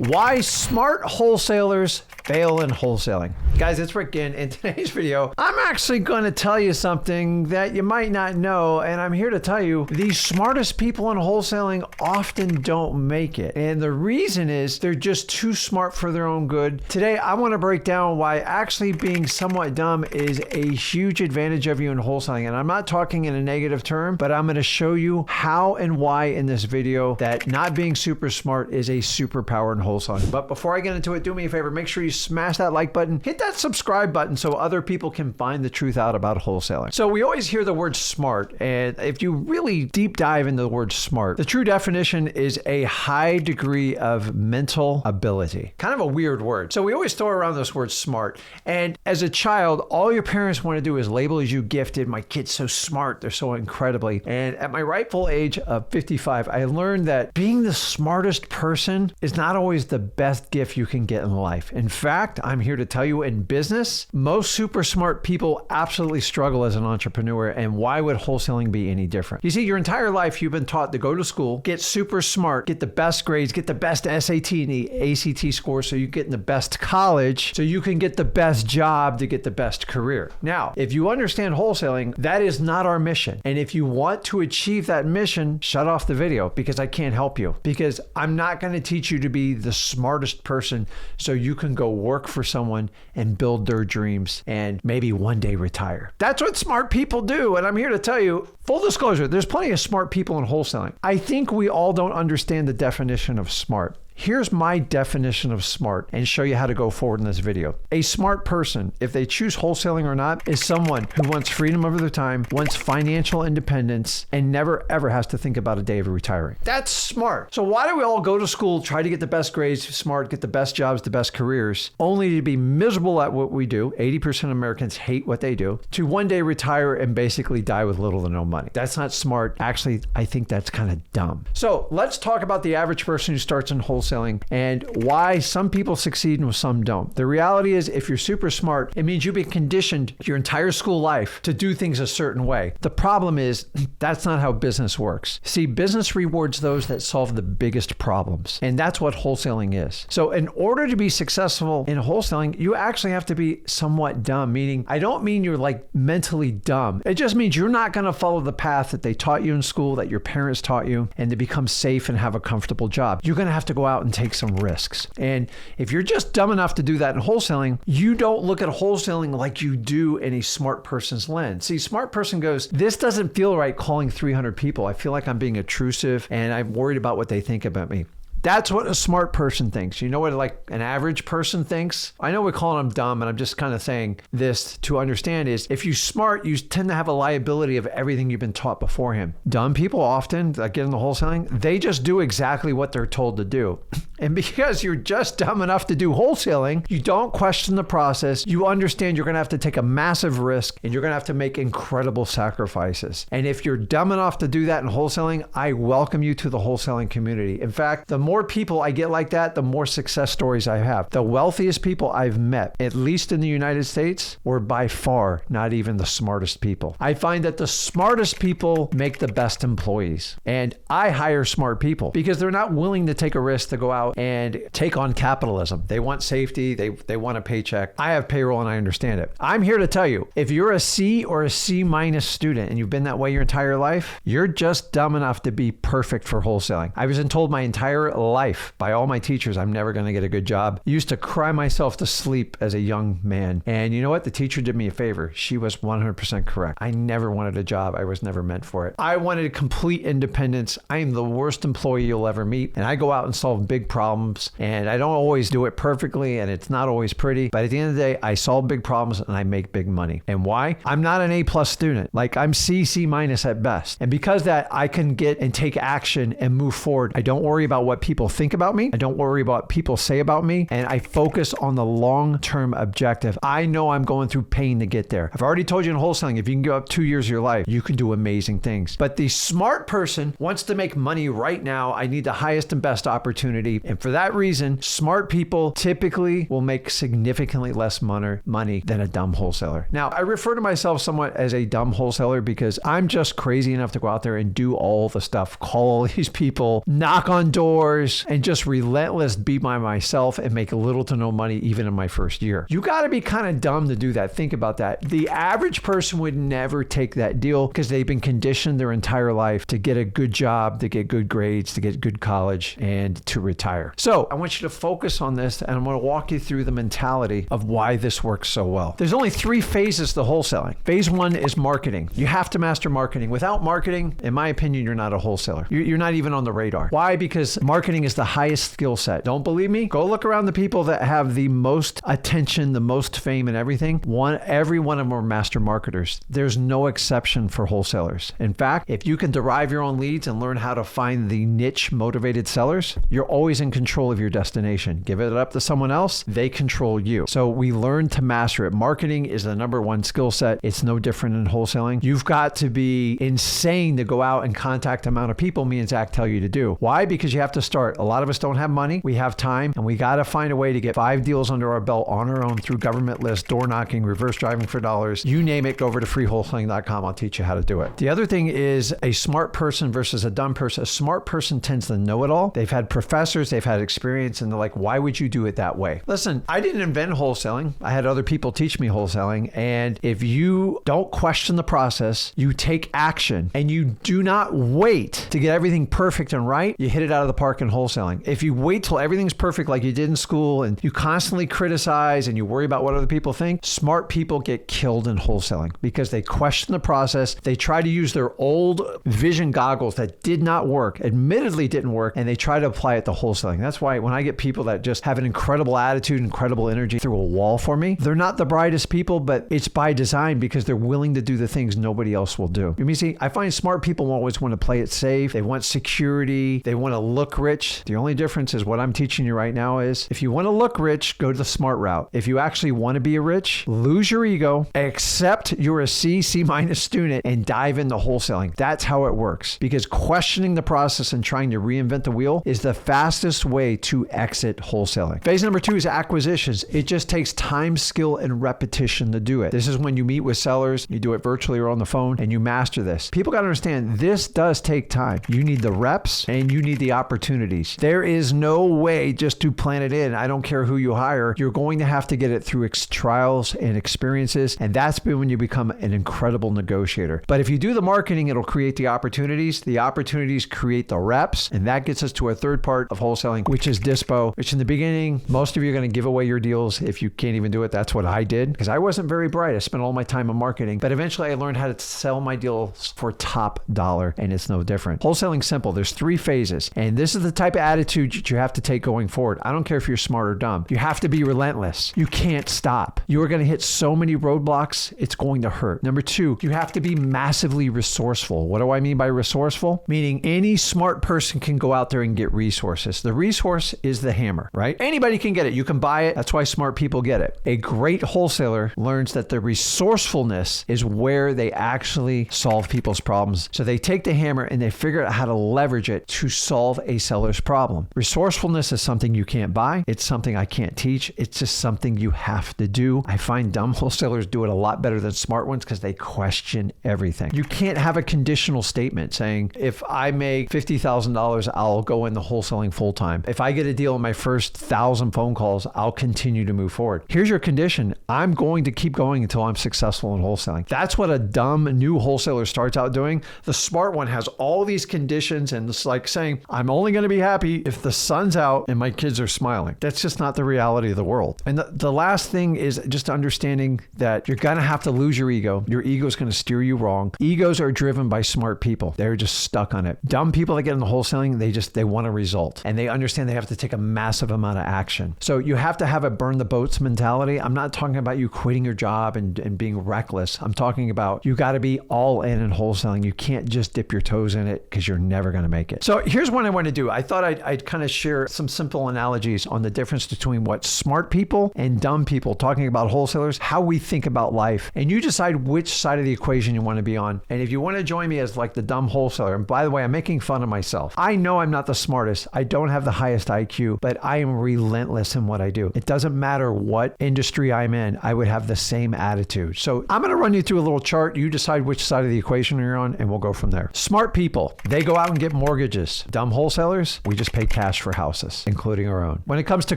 Why smart wholesalers fail in wholesaling. Guys, it's Rick Ginn. In today's video, I'm actually going to tell you something that you might not know, and I'm here to tell you the smartest people in wholesaling often don't make it. And the reason is they're just too smart for their own good. Today, I want to break down why actually being somewhat dumb is a huge advantage of you in wholesaling. And I'm not talking in a negative term, but I'm going to show you how and why in this video that not being super smart is a superpower in wholesaling. But before I get into it, do me a favor, make sure you smash that like button, hit that subscribe button so other people can find the truth out about wholesaling. So we always hear the word smart, and if you really deep dive into the word smart, the true definition is a high degree of mental ability. Kind of a weird word. So we always throw around this word smart, and as a child, all your parents want to do is label you gifted. My kid's so smart, they're so incredibly. And at my rightful age of 55, I learned that being the smartest person is not always the best gift you can get in life. In fact, I'm here to tell you in business, most super smart people absolutely struggle as an entrepreneur, and why would wholesaling be any different? You see, your entire life you've been taught to go to school, get super smart, get the best grades, get the best SAT and the ACT scores so you get in the best college, so you can get the best job to get the best career. Now, if you understand wholesaling, that is not our mission. And if you want to achieve that mission, shut off the video because I can't help you. Because I'm not going to teach you to be the smartest person so you can go work for someone and build their dreams and maybe one day retire. That's what smart people do. And I'm here to tell you, full disclosure, there's plenty of smart people in wholesaling. I think we all don't understand the definition of smart. Here's my definition of smart and show you how to go forward in this video. A smart person, if they choose wholesaling or not, is someone who wants freedom over their time, wants financial independence, and never ever has to think about a day of retiring. That's smart. So why do we all go to school, try to get the best grades, smart, get the best jobs, the best careers, only to be miserable at what we do? 80% of Americans hate what they do, to one day retire and basically die with little to no money. That's not smart. Actually, I think that's kind of dumb. So let's talk about the average person who starts in wholesaling and why some people succeed and some don't. The reality is, if you're super smart, it means you've been conditioned your entire school life to do things a certain way. The problem is that's not how business works. See, business rewards those that solve the biggest problems, and that's what wholesaling is. So in order to be successful in wholesaling, you actually have to be somewhat dumb, meaning I don't mean you're like mentally dumb. It just means you're not going to follow the path that they taught you in school, that your parents taught you, and to become safe and have a comfortable job. You're going to have to go out and take some risks. And if you're just dumb enough to do that in wholesaling, you don't look at wholesaling like you do in a smart person's lens. See, smart person goes, this doesn't feel right calling 300 people. I feel like I'm being intrusive and I'm worried about what they think about me. That's what a smart person thinks. You know what like an average person thinks? I know we're calling them dumb, and I'm just kind of saying this to understand is if you're smart, you tend to have a liability of everything you've been taught beforehand. Dumb people often that get into wholesaling, they just do exactly what they're told to do. And because you're just dumb enough to do wholesaling, you don't question the process. You understand you're going to have to take a massive risk and you're going to have to make incredible sacrifices. And if you're dumb enough to do that in wholesaling, I welcome you to the wholesaling community. In fact, the more people I get like that, the more success stories I have. The wealthiest people I've met, at least in the United States, were by far not even the smartest people. I find that the smartest people make the best employees. And I hire smart people because they're not willing to take a risk to go out and take on capitalism. They want safety. They want a paycheck. I have payroll and I understand it. I'm here to tell you, if you're a C or a C minus student and you've been that way your entire life, you're just dumb enough to be perfect for wholesaling. I was told my entire life by all my teachers I'm never going to get a good job. I used to cry myself to sleep as a young man. And you know what? The teacher did me a favor. She was 100% correct. I never wanted a job. I was never meant for it. I wanted complete independence. I am the worst employee you'll ever meet. And I go out and solve big problems. And I don't always do it perfectly. And it's not always pretty. But at the end of the day, I solve big problems and I make big money. And why? I'm not an A+ student. Like I'm C minus at best. And because that, I can get and take action and move forward. I don't worry about what people think about me. I don't worry about what people say about me. And I focus on the long-term objective. I know I'm going through pain to get there. I've already told you in wholesaling, if you can go up 2 years of your life, you can do amazing things. But the smart person wants to make money right now. I need the highest and best opportunity. And for that reason, smart people typically will make significantly less money than a dumb wholesaler. Now, I refer to myself somewhat as a dumb wholesaler because I'm just crazy enough to go out there and do all the stuff, call all these people, knock on doors, and just relentless be by myself and make little to no money even in my first year. You got to be kind of dumb to do that. Think about that. The average person would never take that deal because they've been conditioned their entire life to get a good job, to get good grades, to get good college, and to retire. So I want you to focus on this, and I'm going to walk you through the mentality of why this works so well. There's only 3 phases to wholesaling. Phase 1 is marketing. You have to master marketing. Without marketing, in my opinion, you're not a wholesaler. You're not even on the radar. Why? Because marketing is the highest skill set. Don't believe me? Go look around the people that have the most attention, the most fame and everything. Every one of them are master marketers. There's no exception for wholesalers. In fact, if you can derive your own leads and learn how to find the niche motivated sellers, you're always in control of your destination. Give it up to someone else, they control you. So we learn to master it. Marketing is the number 1 skill set. It's no different in wholesaling. You've got to be insane to go out and contact the amount of people me and Zach tell you to do. Why? Because you have to start. A lot of us don't have money. We have time, and we got to find a way to get 5 deals under our belt on our own through government lists, door knocking, reverse driving for dollars. You name it, go over to freewholesaling.com. I'll teach you how to do it. The other thing is a smart person versus a dumb person. A smart person tends to know it all. They've had professors, they've had experience, and they're like, why would you do it that way? Listen, I didn't invent wholesaling. I had other people teach me wholesaling. And if you don't question the process, you take action, and you do not wait to get everything perfect and right, you hit it out of the park in wholesaling. If you wait till everything's perfect like you did in school and you constantly criticize and you worry about what other people think, smart people get killed in wholesaling because they question the process. They try to use their old vision goggles that did not work, admittedly didn't work, and they try to apply it to wholesaling. That's why when I get people that just have an incredible attitude, incredible energy through a wall for me, they're not the brightest people, but it's by design because they're willing to do the things nobody else will do. You see, I find smart people always want to play it safe. They want security. They want to look rich. The only difference is what I'm teaching you right now is if you want to look rich, go to the smart route. If you actually want to be a rich, lose your ego, accept you're a C minus student, and dive into wholesaling. That's how it works, because questioning the process and trying to reinvent the wheel is the fastest way to exit wholesaling. Phase number 2 is acquisitions. It just takes time, skill, and repetition to do it. This is when you meet with sellers, you do it virtually or on the phone, and you master this. People got to understand this does take time. You need the reps and you need the opportunities. There is no way just to plan it in. I don't care who you hire. You're going to have to get it through trials and experiences, and that's when you become an incredible negotiator. But if you do the marketing, it'll create the opportunities. The opportunities create the reps, and that gets us to our third part of wholesaling, which is Dispo, which in the beginning, most of you are going to give away your deals if you can't even do it. That's what I did because I wasn't very bright. I spent all my time on marketing, but eventually I learned how to sell my deals for top dollar, and it's no different. Wholesaling's simple. There's 3 phases, and this is the type of attitude that you have to take going forward. I don't care if you're smart or dumb. You have to be relentless. You can't stop. You are going to hit so many roadblocks, it's going to hurt. Number 2, you have to be massively resourceful. What do I mean by resourceful? Meaning any smart person can go out there and get resources. The resource is the hammer, right? Anybody can get it. You can buy it. That's why smart people get it. A great wholesaler learns that the resourcefulness is where they actually solve people's problems. So they take the hammer and they figure out how to leverage it to solve a seller's problem. Resourcefulness is something you can't buy. It's something I can't teach. It's just something you have to do. I find dumb wholesalers do it a lot better than smart ones because they question everything. You can't have a conditional statement saying, if I make $50,000, I'll go into wholesaling full time. If I get a deal in my first 1,000 phone calls, I'll continue to move forward. Here's your condition. I'm going to keep going until I'm successful in wholesaling. That's what a dumb new wholesaler starts out doing. The smart one has all these conditions, and it's like saying, I'm only going to be happy if the sun's out and my kids are smiling. That's just not the reality of the world. And the last thing is just understanding that you're going to have to lose your ego. Your ego is going to steer you wrong. Egos are driven by smart people. They're just stuck on it. Dumb people that get into wholesaling, they want a result, and they understand they have to take a massive amount of action. So you have to have a burn the boats mentality. I'm not talking about you quitting your job and being reckless. I'm talking about you got to be all in wholesaling. You can't just dip your toes in it because you're never going to make it. So here's what I want to do. I thought I'd kind of share some simple analogies on the difference between what smart people and dumb people, talking about wholesalers, how we think about life, and you decide which side of the equation you want to be on. And if you want to join me as like the dumb wholesaler, and by the way, I'm making fun of myself. I know I'm not the smartest. I don't have have the highest IQ, but I am relentless in what I do. It doesn't matter what industry I'm in, I would have the same attitude. So I'm going to run you through a little chart. You decide which side of the equation you're on, and we'll go from there. Smart people, they go out and get mortgages. Dumb wholesalers, we just pay cash for houses, including our own. When it comes to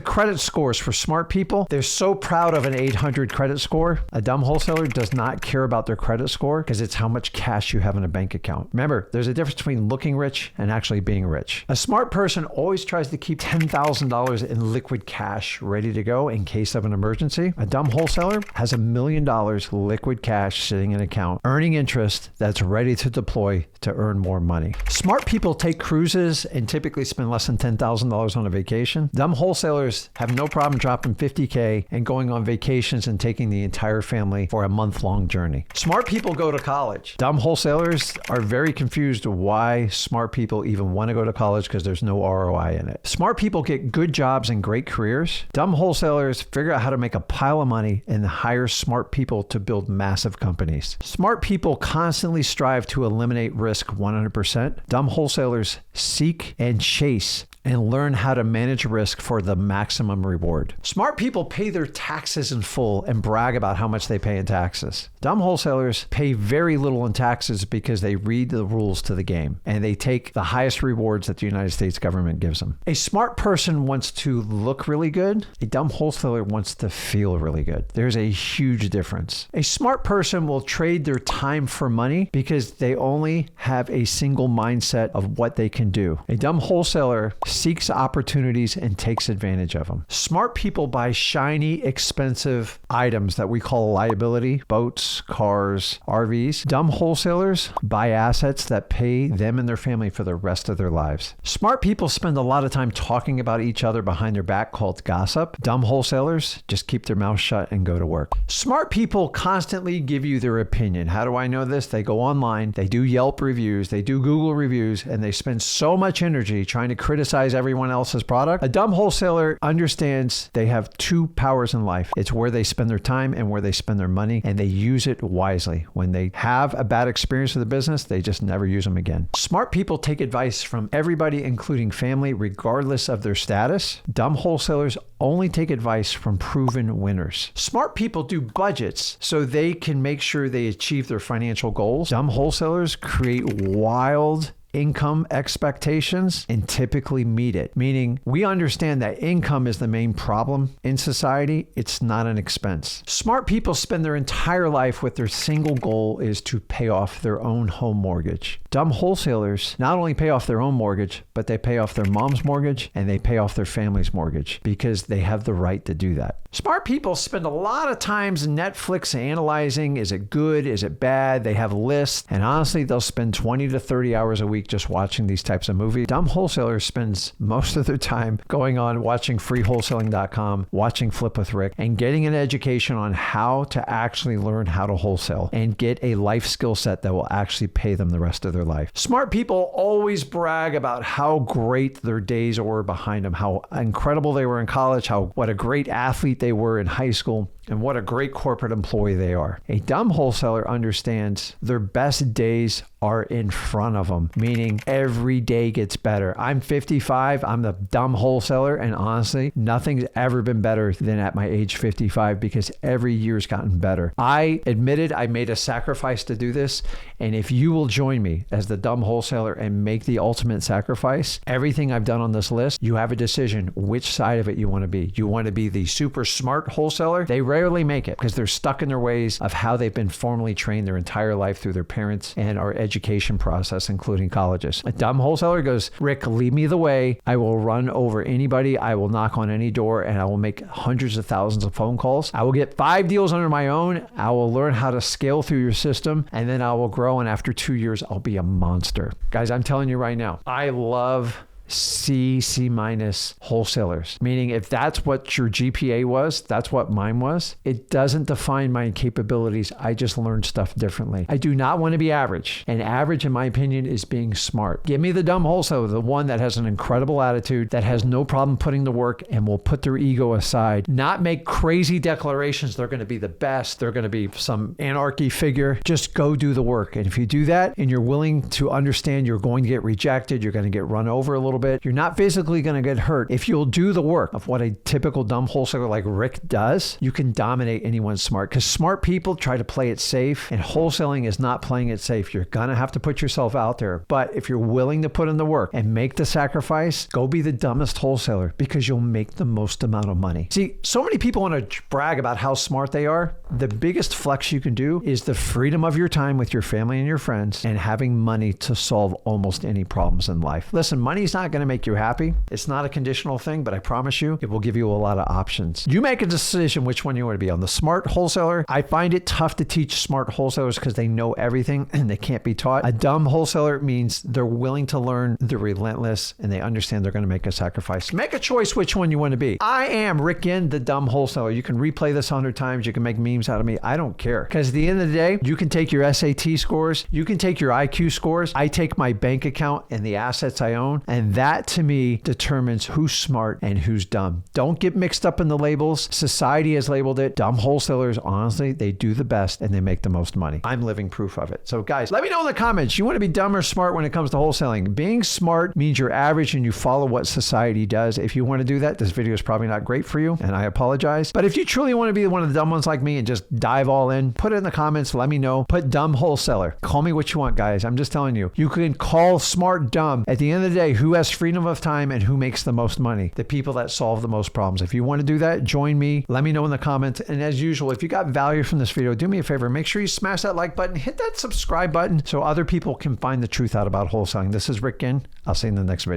credit scores for smart people, they're so proud of an 800 credit score. A dumb wholesaler does not care about their credit score because it's how much cash you have in a bank account. Remember, there's a difference between looking rich and actually being rich. A smart person always tries to keep $10,000 in liquid cash ready to go in case of an emergency. A dumb wholesaler has $1 million liquid cash sitting in an account, earning interest that's ready to deploy to earn more money. Smart people take cruises and typically spend less than $10,000 on a vacation. Dumb wholesalers have no problem dropping $50K and going on vacations and taking the entire family for a month-long journey. Smart people go to college. Dumb wholesalers are very confused why smart people even want to go to college because there's no ROI in it. Smart people get good jobs and great careers. Dumb wholesalers figure out how to make a pile of money and hire smart people to build massive companies. Smart people constantly strive to eliminate risk 100%. Dumb wholesalers seek and chase and learn how to manage risk for the maximum reward. Smart people pay their taxes in full and brag about how much they pay in taxes. Dumb wholesalers pay very little in taxes because they read the rules to the game and they take the highest rewards that the United States government gives them. A smart person wants to look really good. A dumb wholesaler wants to feel really good. There's a huge difference. A smart person will trade their time for money because they only have a single mindset of what they can do. A dumb wholesaler seeks opportunities and takes advantage of them. Smart people buy shiny, expensive items that we call a liability, boats, cars, RVs. Dumb wholesalers buy assets that pay them and their family for the rest of their lives. Smart people spend a lot of time talking about each other behind their back, called gossip. Dumb wholesalers just keep their mouth shut and go to work. Smart people constantly give you their opinion. How do I know this? They go online, they do Yelp reviews, they do Google reviews, and they spend so much energy trying to criticize everyone else's product. A dumb wholesaler understands they have two powers in life. It's where they spend their time and where they spend their money, and they use it wisely. When they have a bad experience with the business, they just never use them again. Smart people take advice from everybody, including family, regardless of their status. Dumb wholesalers only take advice from proven winners. Smart people do budgets so they can make sure they achieve their financial goals. Dumb wholesalers create wild income expectations and typically meet it. Meaning we understand that income is the main problem in society. It's not an expense. Smart people spend their entire life with their single goal is to pay off their own home mortgage. Dumb wholesalers not only pay off their own mortgage, but they pay off their mom's mortgage and they pay off their family's mortgage because they have the right to do that. Smart people spend a lot of times Netflix analyzing, is it good, is it bad? They have lists, and honestly, they'll spend 20 to 30 hours a week just watching these types of movies. Dumb wholesalers spends most of their time going on watching freewholesaling.com, watching Flip with Rick, and getting an education on how to actually learn how to wholesale and get a life skill set that will actually pay them the rest of their life. Smart people always brag about how great their days were behind them, how incredible they were in college, what a great athlete they were in high school, and what a great corporate employee they are. A dumb wholesaler understands their best days are in front of them, meaning every day gets better. I'm 55, I'm the dumb wholesaler, and honestly, nothing's ever been better than at my age 55 because every year's gotten better. I admitted I made a sacrifice to do this, and if you will join me as the dumb wholesaler and make the ultimate sacrifice, everything I've done on this list, you have a decision which side of it you want to be. You want to be the super smart wholesaler? They rarely make it because they're stuck in their ways of how they've been formally trained their entire life through their parents and our education process, including colleges. A dumb wholesaler goes, Rick, lead me the way. I will run over anybody. I will knock on any door and I will make hundreds of thousands of phone calls. I will get 5 deals under my own. I will learn how to scale through your system and then I will grow. And after 2 years, I'll be a monster. Guys, I'm telling you right now, I love C minus wholesalers, meaning if that's what your GPA was, that's what mine was. It doesn't define my capabilities. I just learned stuff differently. I do not want to be average. And average, in my opinion, is being smart. Give me the dumb wholesaler, the one that has an incredible attitude, that has no problem putting the work and will put their ego aside, not make crazy declarations. They're going to be the best. They're going to be some anarchy figure. Just go do the work. And if you do that and you're willing to understand you're going to get rejected, you're going to get run over a little little bit. You're not physically going to get hurt. If you'll do the work of what a typical dumb wholesaler like Rick does, you can dominate anyone smart, because smart people try to play it safe, and wholesaling is not playing it safe. You're going to have to put yourself out there. But if you're willing to put in the work and make the sacrifice, go be the dumbest wholesaler, because you'll make the most amount of money. See, so many people want to brag about how smart they are. The biggest flex you can do is the freedom of your time with your family and your friends, and having money to solve almost any problems in life. Listen, money's not going to make you happy. It's not a conditional thing, but I promise you, it will give you a lot of options. You make a decision which one you want to be on. The smart wholesaler, I find it tough to teach smart wholesalers because they know everything and they can't be taught. A dumb wholesaler means they're willing to learn, they're relentless, and they understand they're going to make a sacrifice. Make a choice which one you want to be. I am Rick Ginn, the dumb wholesaler. You can replay this 100 times. You can make memes out of me. I don't care. Because at the end of the day, you can take your SAT scores, you can take your IQ scores. I take my bank account and the assets I own, and that to me determines who's smart and who's dumb. Don't get mixed up in the labels. Society has labeled it. Dumb wholesalers, honestly, they do the best and they make the most money. I'm living proof of it. So guys, let me know in the comments, you want to be dumb or smart when it comes to wholesaling? Being smart means you're average and you follow what society does. If you want to do that, this video is probably not great for you, and I apologize. But if you truly want to be one of the dumb ones like me and just dive all in, put it in the comments. Let me know. Put dumb wholesaler. Call me what you want, guys. I'm just telling you. You can call smart dumb. At the end of the day, who has freedom of time and who makes the most money? The people that solve the most problems. If you want to do that, join me. Let me know in the comments. And as usual, if you got value from this video, do me a favor. Make sure you smash that like button. Hit that subscribe button so other people can find the truth out about wholesaling. This is Rick Ginn. I'll see you in the next video.